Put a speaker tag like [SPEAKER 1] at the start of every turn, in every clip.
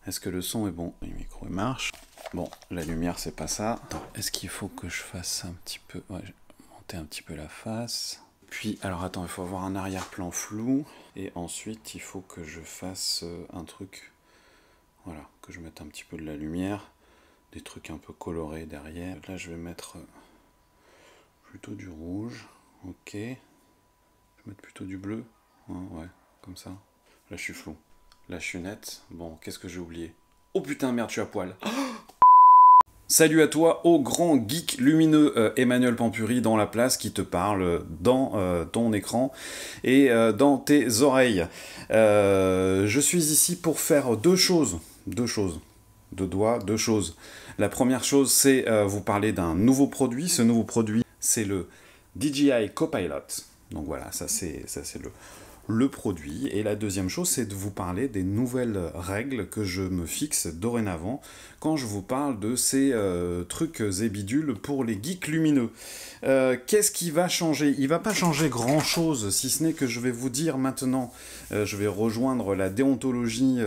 [SPEAKER 1] Est-ce que le son est bon? Le micro marche. Bon, la lumière c'est pas ça. Est-ce qu'il faut que je fasse un petit peu... Ouais, je vais monter un petit peu la face. Puis, alors attends, il faut avoir un arrière-plan flou. Et ensuite, il faut que je fasse un truc... Voilà, que je mette un petit peu de la lumière. Des trucs un peu colorés derrière. Là, je vais mettre plutôt du rouge. Ok. Je vais mettre plutôt du bleu. Hein, ouais, comme ça. Là, je suis flou. Là, je suis net. Bon, qu'est-ce que j'ai oublié? Oh putain, merde, je suis à poil. Salut à toi, ô grand geek lumineux Emmanuel Pampuri dans la place qui te parle dans ton écran et dans tes oreilles. Je suis ici pour faire deux choses. Deux doigts, deux choses. La première chose, c'est vous parler d'un nouveau produit. Ce nouveau produit, c'est le DJI Copilot. Donc voilà, ça c'est le produit. Et la deuxième chose, c'est de vous parler des nouvelles règles que je me fixe dorénavant quand je vous parle de ces trucs et bidules pour les geeks lumineux. Qu'est-ce qui va changer? Il va pas changer grand-chose, si ce n'est que je vais vous dire maintenant, je vais rejoindre la déontologie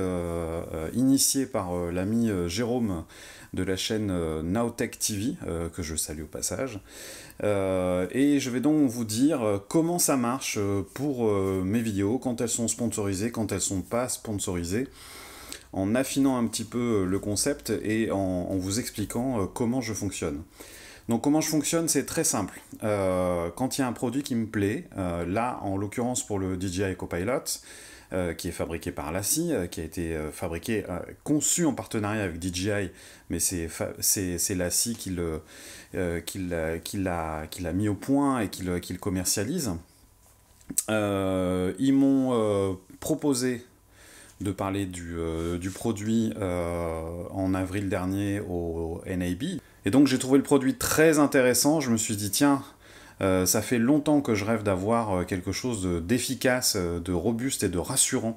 [SPEAKER 1] initiée par l'ami Jérôme de la chaîne Nowtech TV, que je salue au passage. Et je vais donc vous dire comment ça marche pour mes vidéos, quand elles sont sponsorisées, quand elles sont pas sponsorisées, en affinant un petit peu le concept et en vous expliquant comment je fonctionne. Donc comment je fonctionne, c'est très simple. Quand il y a un produit qui me plaît, là en l'occurrence pour le DJI Copilot, qui est fabriqué par Lassi, qui a été conçu en partenariat avec DJI, mais c'est Lassi qui l'a mis au point et qui le commercialise. Ils m'ont proposé de parler du produit en avril dernier au NAB. Et donc j'ai trouvé le produit très intéressant, je me suis dit tiens, ça fait longtemps que je rêve d'avoir quelque chose d'efficace, de robuste et de rassurant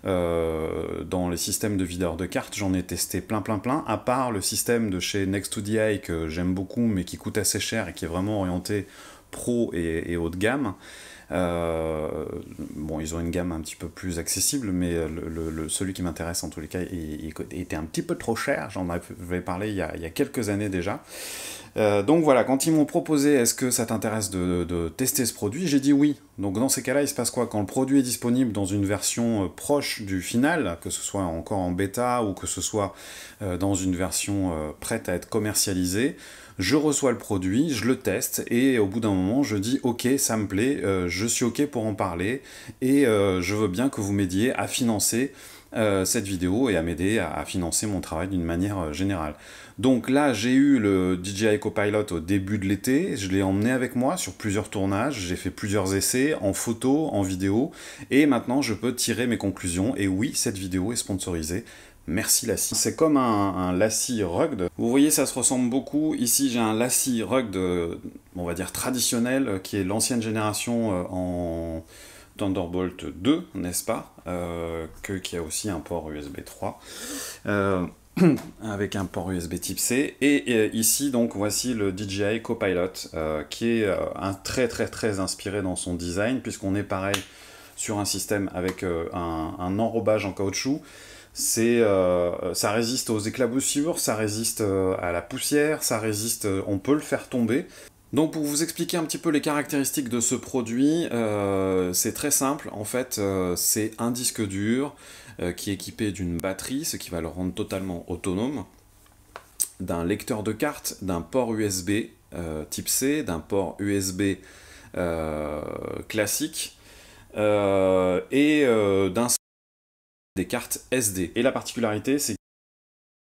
[SPEAKER 1] dans les systèmes de videur de cartes. J'en ai testé plein, à part le système de chez Next2DI que j'aime beaucoup mais qui coûte assez cher et qui est vraiment orienté pro et haut de gamme. Bon, ils ont une gamme un petit peu plus accessible, mais celui qui m'intéresse en tous les cas il était un petit peu trop cher. J'en avais parlé il y a quelques années déjà. Donc voilà, quand ils m'ont proposé est-ce que ça t'intéresse de tester ce produit, j'ai dit oui. Donc dans ces cas-là, il se passe quoi? Quand le produit est disponible dans une version proche du final, que ce soit encore en bêta ou que ce soit dans une version prête à être commercialisée, je reçois le produit, je le teste et au bout d'un moment je dis ok, ça me plaît, je suis ok pour en parler et je veux bien que vous m'aidiez à financer cette vidéo et à m'aider à financer mon travail d'une manière générale. Donc là, j'ai eu le DJI Copilot au début de l'été, je l'ai emmené avec moi sur plusieurs tournages, j'ai fait plusieurs essais en photo, en vidéo, et maintenant je peux tirer mes conclusions, et oui, cette vidéo est sponsorisée. Merci Lassi. C'est comme un Lassi Rugged. Vous voyez, ça se ressemble beaucoup. Ici, j'ai un Lassi Rugged, on va dire traditionnel, qui est l'ancienne génération en Thunderbolt 2, n'est-ce pas, qui a aussi un port USB 3, avec un port USB type C. Et ici, donc, voici le DJI Copilot, qui est un très inspiré dans son design, puisqu'on est pareil sur un système avec un enrobage en caoutchouc. Ça résiste aux éclaboussures, ça résiste à la poussière, ça résiste, on peut le faire tomber. Donc pour vous expliquer un petit peu les caractéristiques de ce produit, c'est très simple, en fait c'est un disque dur qui est équipé d'une batterie, ce qui va le rendre totalement autonome, d'un lecteur de cartes, d'un port USB type C, d'un port USB classique, et d'un des cartes SD. Et la particularité, c'est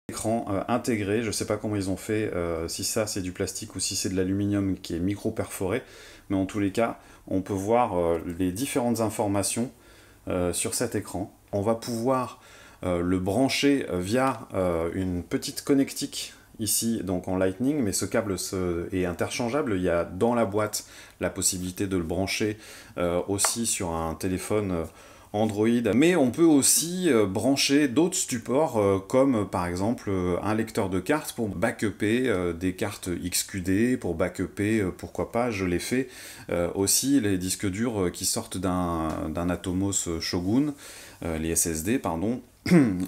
[SPEAKER 1] écran intégré, je sais pas comment ils ont fait, si ça c'est du plastique ou si c'est de l'aluminium qui est micro-perforé, mais en tous les cas, on peut voir les différentes informations sur cet écran. On va pouvoir le brancher via une petite connectique ici, donc en Lightning, mais ce câble est interchangeable. Il y a dans la boîte la possibilité de le brancher aussi sur un téléphone Android, mais on peut aussi brancher d'autres supports comme par exemple un lecteur de cartes pour backuper des cartes XQD, pour backuper, pourquoi pas, je l'ai fait aussi, les disques durs qui sortent d'un Atomos Shogun, les SSD, pardon,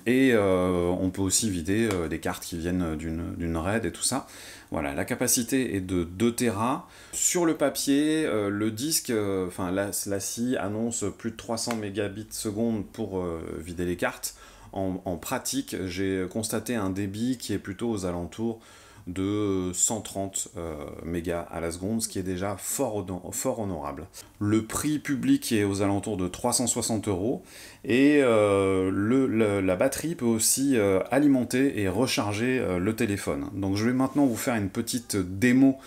[SPEAKER 1] Et on peut aussi vider des cartes qui viennent d'une RAID et tout ça. Voilà, la capacité est de 2 Tera. Sur le papier, le disque, enfin la scie annonce plus de 300 mégabits seconde pour vider les cartes. En pratique, j'ai constaté un débit qui est plutôt aux alentours de 130 mégas à la seconde, ce qui est déjà fort honorable. Le prix public est aux alentours de 360 € et la batterie peut aussi alimenter et recharger le téléphone. Donc je vais maintenant vous faire une petite démo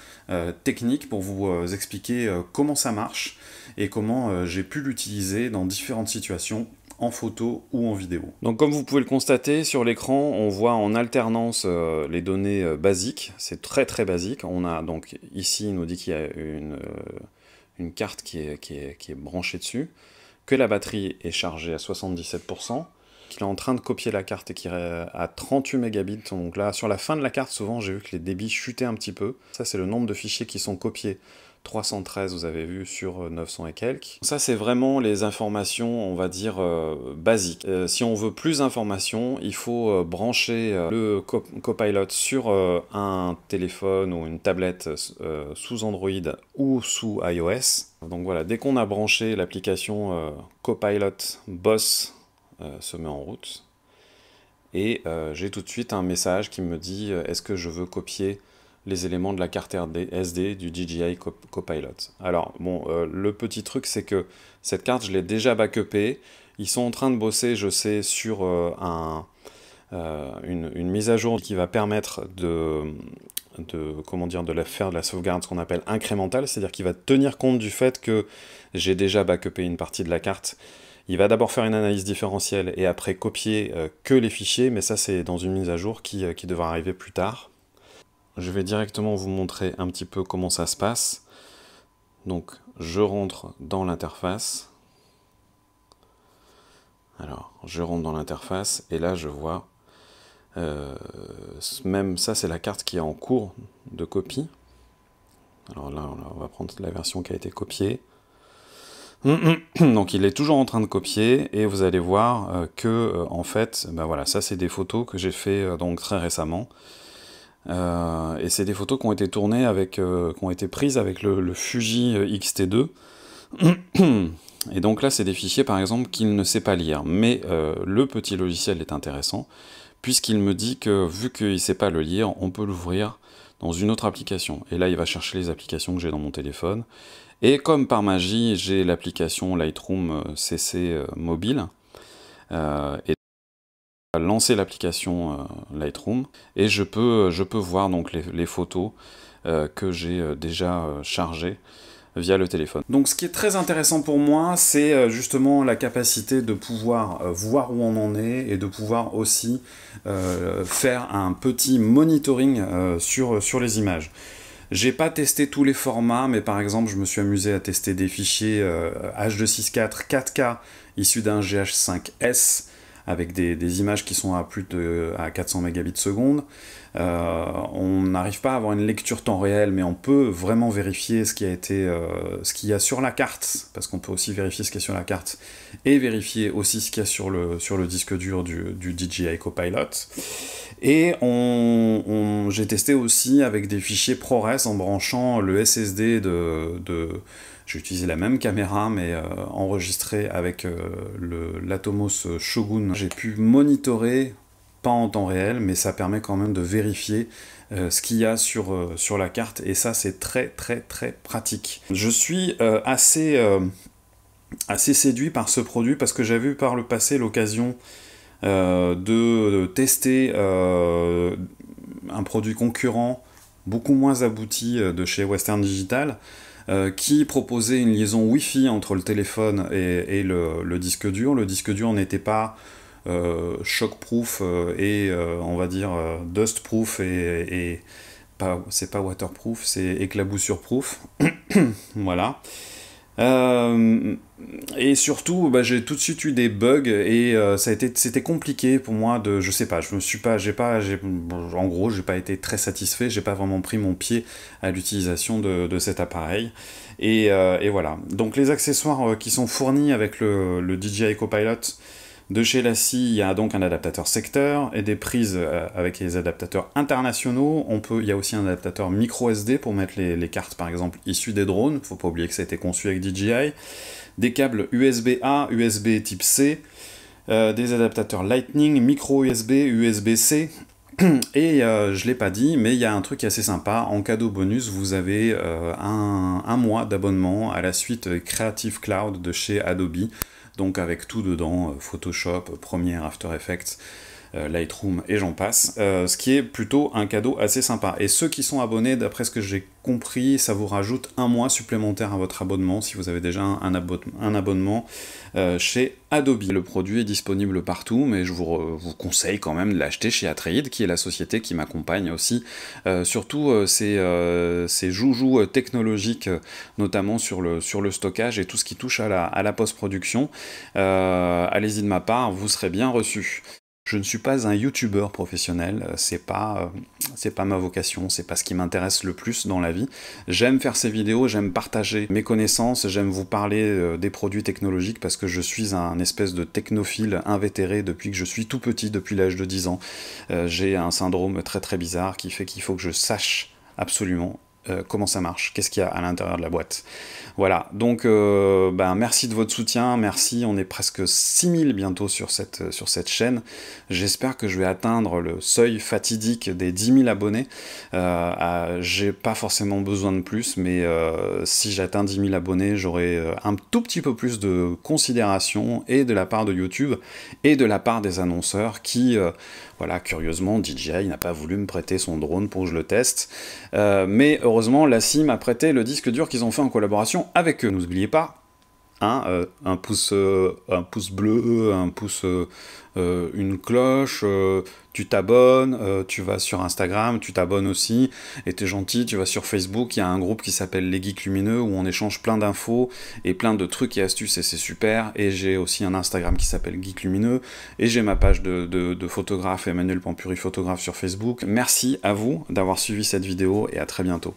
[SPEAKER 1] technique pour vous expliquer comment ça marche et comment j'ai pu l'utiliser dans différentes situations en photo ou en vidéo. Donc comme vous pouvez le constater, sur l'écran, on voit en alternance les données basiques. C'est très très basique. On a donc ici, il nous dit qu'il y a une carte qui est branchée dessus, que la batterie est chargée à 77%, qu'il est en train de copier la carte et qu'il est à 38 mégabits. Donc là, sur la fin de la carte, souvent, j'ai vu que les débits chutaient un petit peu. Ça, c'est le nombre de fichiers qui sont copiés. 313, vous avez vu, sur 900 et quelques. Ça, c'est vraiment les informations, on va dire, basiques. Si on veut plus d'informations, il faut brancher le Copilot sur un téléphone ou une tablette sous Android ou sous iOS. Donc voilà, dès qu'on a branché l'application Copilot Boss se met en route. Et j'ai tout de suite un message qui me dit est-ce que je veux copier les éléments de la carte SD du DJI Copilot. Alors, bon, le petit truc, c'est que cette carte, je l'ai déjà backupée. Ils sont en train de bosser, je sais, sur une mise à jour qui va permettre de faire de la sauvegarde, ce qu'on appelle incrémentale, c'est-à-dire qu'il va tenir compte du fait que j'ai déjà backupé une partie de la carte. Il va d'abord faire une analyse différentielle et après copier que les fichiers, mais ça, c'est dans une mise à jour qui devra arriver plus tard. Je vais directement vous montrer un petit peu comment ça se passe. Donc, je rentre dans l'interface. Alors, je rentre dans l'interface et là, je vois... même ça, c'est la carte qui est en cours de copie. Alors là, on va prendre la version qui a été copiée. Donc, il est toujours en train de copier et vous allez voir que, en fait, ben voilà, ça, c'est des photos que j'ai fait donc très récemment. Et c'est des photos qui ont été tournées avec, qui ont été prises avec le Fuji X-T2. Et donc là, c'est des fichiers, par exemple, qu'il ne sait pas lire. Mais le petit logiciel est intéressant, puisqu'il me dit que, vu qu'il ne sait pas le lire, on peut l'ouvrir dans une autre application. Et là, il va chercher les applications que j'ai dans mon téléphone. Et comme par magie, j'ai l'application Lightroom CC mobile. Et lancer l'application Lightroom et je peux voir donc les photos que j'ai déjà chargées via le téléphone. Donc ce qui est très intéressant pour moi, c'est justement la capacité de pouvoir voir où on en est et de pouvoir aussi faire un petit monitoring sur les images. J'ai pas testé tous les formats, mais par exemple, je me suis amusé à tester des fichiers H264 4K issus d'un GH5S avec des images qui sont à plus de 400 mégabits seconde. On n'arrive pas à avoir une lecture temps réel, mais on peut vraiment vérifier ce qu'il y a sur la carte, parce qu'on peut aussi vérifier ce qu'il y a sur la carte, et vérifier aussi ce qu'il y a sur le disque dur du DJI Copilot. Et j'ai testé aussi avec des fichiers ProRes en branchant le SSD j'ai utilisé la même caméra, mais enregistrée avec l'Atomos Shogun. J'ai pu monitorer, pas en temps réel, mais ça permet quand même de vérifier ce qu'il y a sur la carte, et ça, c'est très très très pratique. Je suis assez séduit par ce produit, parce que j'avais eu par le passé l'occasion de tester un produit concurrent beaucoup moins abouti de chez Western Digital, qui proposait une liaison Wi-Fi entre le téléphone et le disque dur. Le disque dur n'était pas shock-proof et on va dire dust-proof et c'est pas waterproof, c'est éclaboussure-proof. Voilà. Et surtout, j'ai tout de suite eu des bugs et c'était compliqué pour moi de, je sais pas, en gros, j'ai pas été très satisfait, j'ai pas vraiment pris mon pied à l'utilisation de cet appareil. Et voilà. Donc les accessoires qui sont fournis avec le DJI Copilot De chez LaCie, il y a donc un adaptateur secteur et des prises avec les adaptateurs internationaux. Il y a aussi un adaptateur micro SD pour mettre les cartes, par exemple, issues des drones. Il ne faut pas oublier que ça a été conçu avec DJI. Des câbles USB-A, USB type C, des adaptateurs Lightning, micro USB, USB-C. Et je ne l'ai pas dit, mais il y a un truc assez sympa. En cadeau bonus, vous avez un mois d'abonnement à la suite Creative Cloud de chez Adobe. Donc avec tout dedans, Photoshop, Premiere, After Effects, Lightroom et j'en passe, ce qui est plutôt un cadeau assez sympa. Et ceux qui sont abonnés, d'après ce que j'ai compris, ça vous rajoute un mois supplémentaire à votre abonnement si vous avez déjà un abonnement chez Adobe. Le produit est disponible partout, mais je vous conseille quand même de l'acheter chez Atreides, qui est la société qui m'accompagne aussi, surtout ces joujoux technologiques, notamment sur le stockage et tout ce qui touche à la post-production. Allez-y de ma part, vous serez bien reçus. Je ne suis pas un youtubeur professionnel, c'est pas ma vocation, c'est pas ce qui m'intéresse le plus dans la vie. J'aime faire ces vidéos, j'aime partager mes connaissances, j'aime vous parler des produits technologiques parce que je suis un espèce de technophile invétéré depuis que je suis tout petit, depuis l'âge de 10 ans. J'ai un syndrome très très bizarre qui fait qu'il faut que je sache absolument comment ça marche, qu'est-ce qu'il y a à l'intérieur de la boîte. Voilà, donc merci de votre soutien, merci, on est presque 6000 bientôt sur cette chaîne. J'espère que je vais atteindre le seuil fatidique des 10 000 abonnés. J'ai pas forcément besoin de plus, mais si j'atteins 10 000 abonnés, j'aurai un tout petit peu plus de considération, et de la part de YouTube, et de la part des annonceurs qui, voilà, curieusement, DJI n'a pas voulu me prêter son drone pour que je le teste. Mais heureusement, LaCie m'a prêté le disque dur qu'ils ont fait en collaboration avec eux. N'oubliez pas, hein, un pouce bleu, un pouce, une cloche, tu t'abonnes, tu vas sur Instagram, tu t'abonnes aussi, et t'es gentil, tu vas sur Facebook, il y a un groupe qui s'appelle Les Geeks Lumineux, où on échange plein d'infos, et plein de trucs et astuces, et c'est super, et j'ai aussi un Instagram qui s'appelle Geek Lumineux, et j'ai ma page de photographe, Emmanuel Pampuri photographe sur Facebook. Merci à vous d'avoir suivi cette vidéo, et à très bientôt.